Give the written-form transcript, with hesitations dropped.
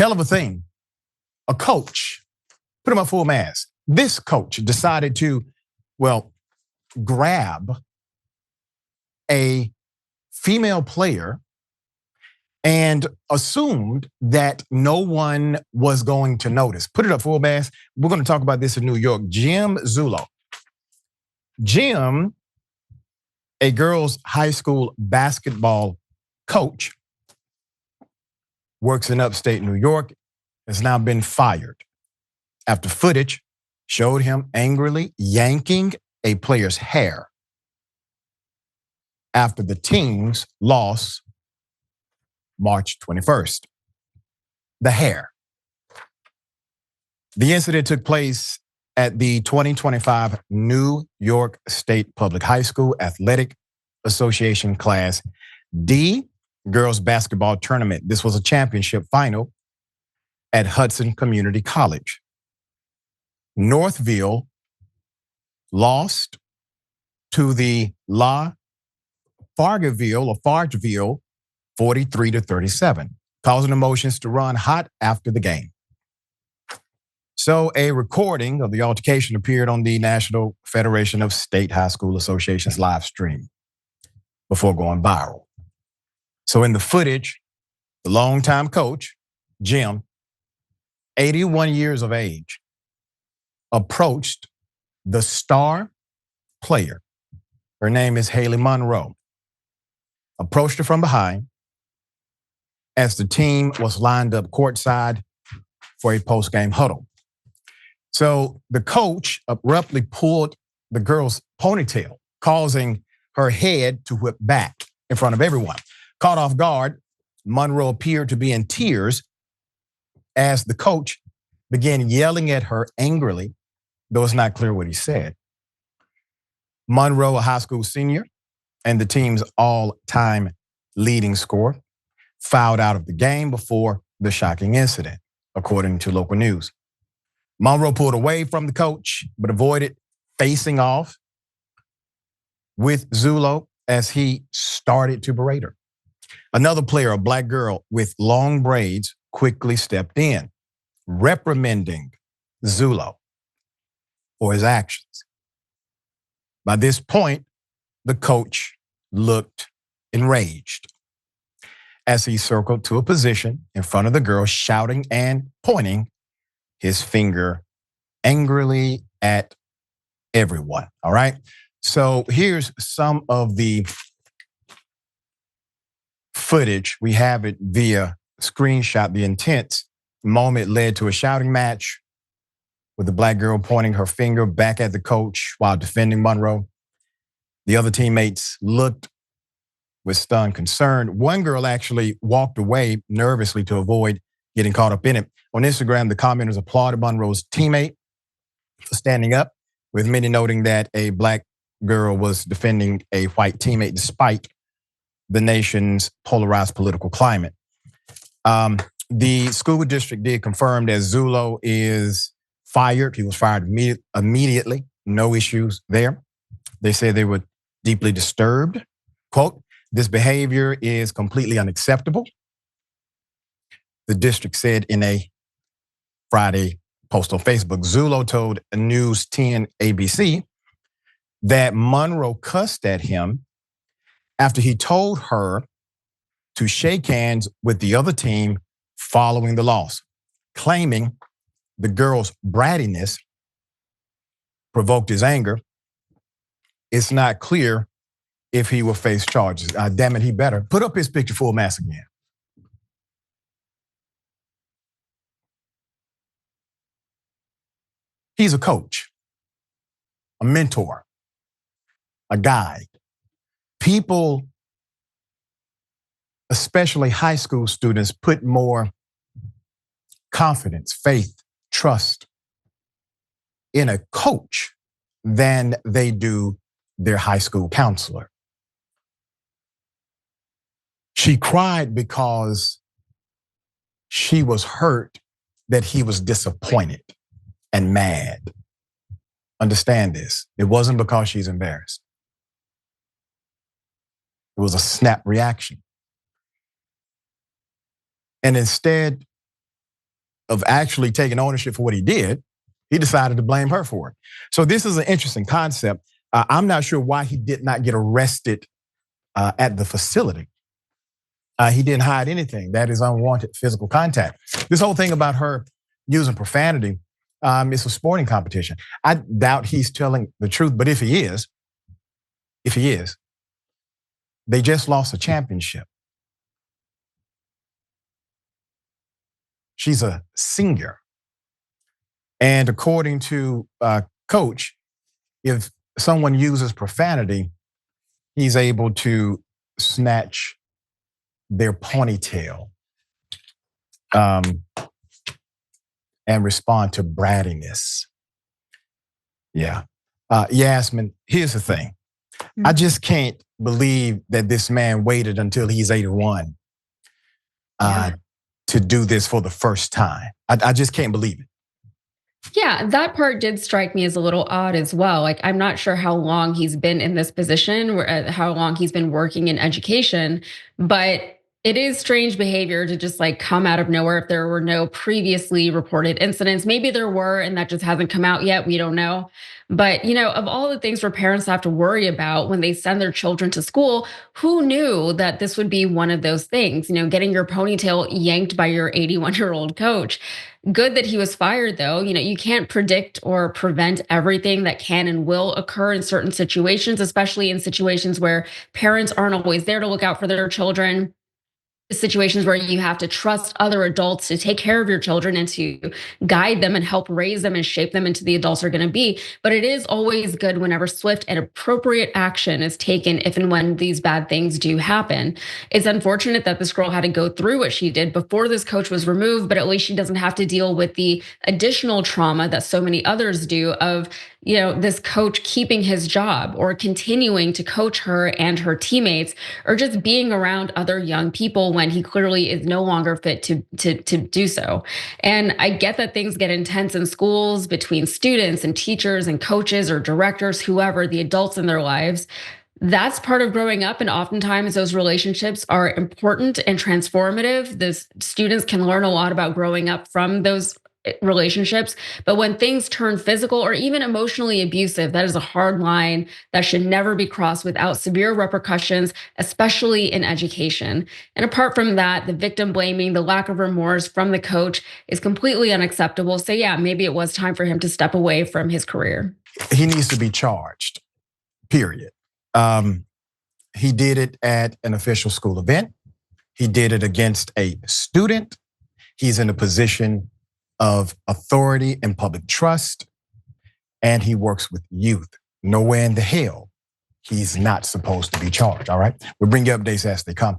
Hell of a thing. A coach, put him on full mask. This coach decided to, grab a female player and assumed that no one was going to notice. Put it up full mask. We're going to talk about this in New York. Jim Zullo. Jim, a girls' high school basketball coach, works in upstate New York, has now been fired after footage showed him angrily yanking a player's hair after the team's loss March 21st. The hair. The incident took place at the 2025 New York State Public High School Athletic Association Class D girls basketball tournament. This was a championship final at Hudson Community College. Northville lost to the Fargeville 43-37, causing emotions to run hot after the game. So a recording of the altercation appeared on the National Federation of State High School Associations live stream before going viral. So in the footage, the longtime coach, Jim, 81 years of age, approached the star player. Her name is Haley Monroe. Approached her from behind as the team was lined up courtside for a post-game huddle. So the coach abruptly pulled the girl's ponytail, causing her head to whip back in front of everyone. Caught off guard, Monroe appeared to be in tears as the coach began yelling at her angrily, though it's not clear what he said. Monroe, a high school senior and the team's all-time leading scorer, fouled out of the game before the shocking incident, according to local news. Monroe pulled away from the coach, but avoided facing off with Zullo as he started to berate her. Another player, a black girl with long braids, quickly stepped in, reprimanding Zullo for his actions. By this point, the coach looked enraged as he circled to a position in front of the girl, shouting and pointing his finger angrily at everyone. All right. So here's some of the footage. We have it via screenshot. The intense moment led to a shouting match with the black girl pointing her finger back at the coach while defending Monroe. The other teammates looked with stunned concern. One girl actually walked away nervously to avoid getting caught up in it. On Instagram, the commenters applauded Monroe's teammate for standing up, with many noting that a black girl was defending a white teammate despite the nation's polarized political climate. The school district did confirm that Zullo is fired. He was fired immediately. No issues there. They said they were deeply disturbed. Quote, "This behavior is completely unacceptable," the district said in a Friday post on Facebook. Zullo told News 10 ABC that Monroe cussed at him after he told her to shake hands with the other team following the loss, claiming the girl's brattiness provoked his anger. It's not clear if he will face charges. Damn it, he better. Put up his picture full mask again. He's a coach, a mentor, a guide. People, especially high school students, put more confidence, faith, trust in a coach than they do their high school counselor. She cried because she was hurt that he was disappointed and mad. Understand this. It wasn't because she's embarrassed. It was a snap reaction. And instead of actually taking ownership for what he did, he decided to blame her for it. So this is an interesting concept. I'm not sure why he did not get arrested at the facility. He didn't hide anything. That is unwanted physical contact. This whole thing about her using profanity, it's a sporting competition. I doubt he's telling the truth, but if he is, they just lost a championship. She's a senior. And according to Coach, if someone uses profanity, he's able to snatch their ponytail and respond to brattiness. Yeah. Yasmin, here's the thing. I just can't believe that this man waited until he's 81 to do this for the first time. I just can't believe it. Yeah, that part did strike me as a little odd as well. Like, I'm not sure how long he's been in this position, or how long he's been working in education, but it is strange behavior to just like come out of nowhere if there were no previously reported incidents. Maybe there were, and that just hasn't come out yet. We don't know. But, of all the things for parents to have to worry about when they send their children to school, who knew that this would be one of those things? Getting your ponytail yanked by your 81-year-old coach. Good that he was fired, though. You can't predict or prevent everything that can and will occur in certain situations, especially in situations where parents aren't always there to look out for their children. Situations where you have to trust other adults to take care of your children and to guide them and help raise them and shape them into the adults they're going to be. But it is always good whenever swift and appropriate action is taken if and when these bad things do happen. It's unfortunate that this girl had to go through what she did before this coach was removed, but at least she doesn't have to deal with the additional trauma that so many others do of this coach keeping his job or continuing to coach her and her teammates, or just being around other young people when he clearly is no longer fit to do so. And I get that things get intense in schools between students and teachers and coaches or directors, whoever, the adults in their lives. That's part of growing up. And oftentimes those relationships are important and transformative. The students can learn a lot about growing up from those relationships. But when things turn physical or even emotionally abusive, that is a hard line that should never be crossed without severe repercussions, especially in education. And apart from that, the victim blaming, the lack of remorse from the coach is completely unacceptable. So yeah, maybe it was time for him to step away from his career. He needs to be charged, period. He did it at an official school event. He did it against a student. He's in a position of authority and public trust, and he works with youth. Nowhere in the hell he's not supposed to be charged, all right? We'll bring you updates as they come.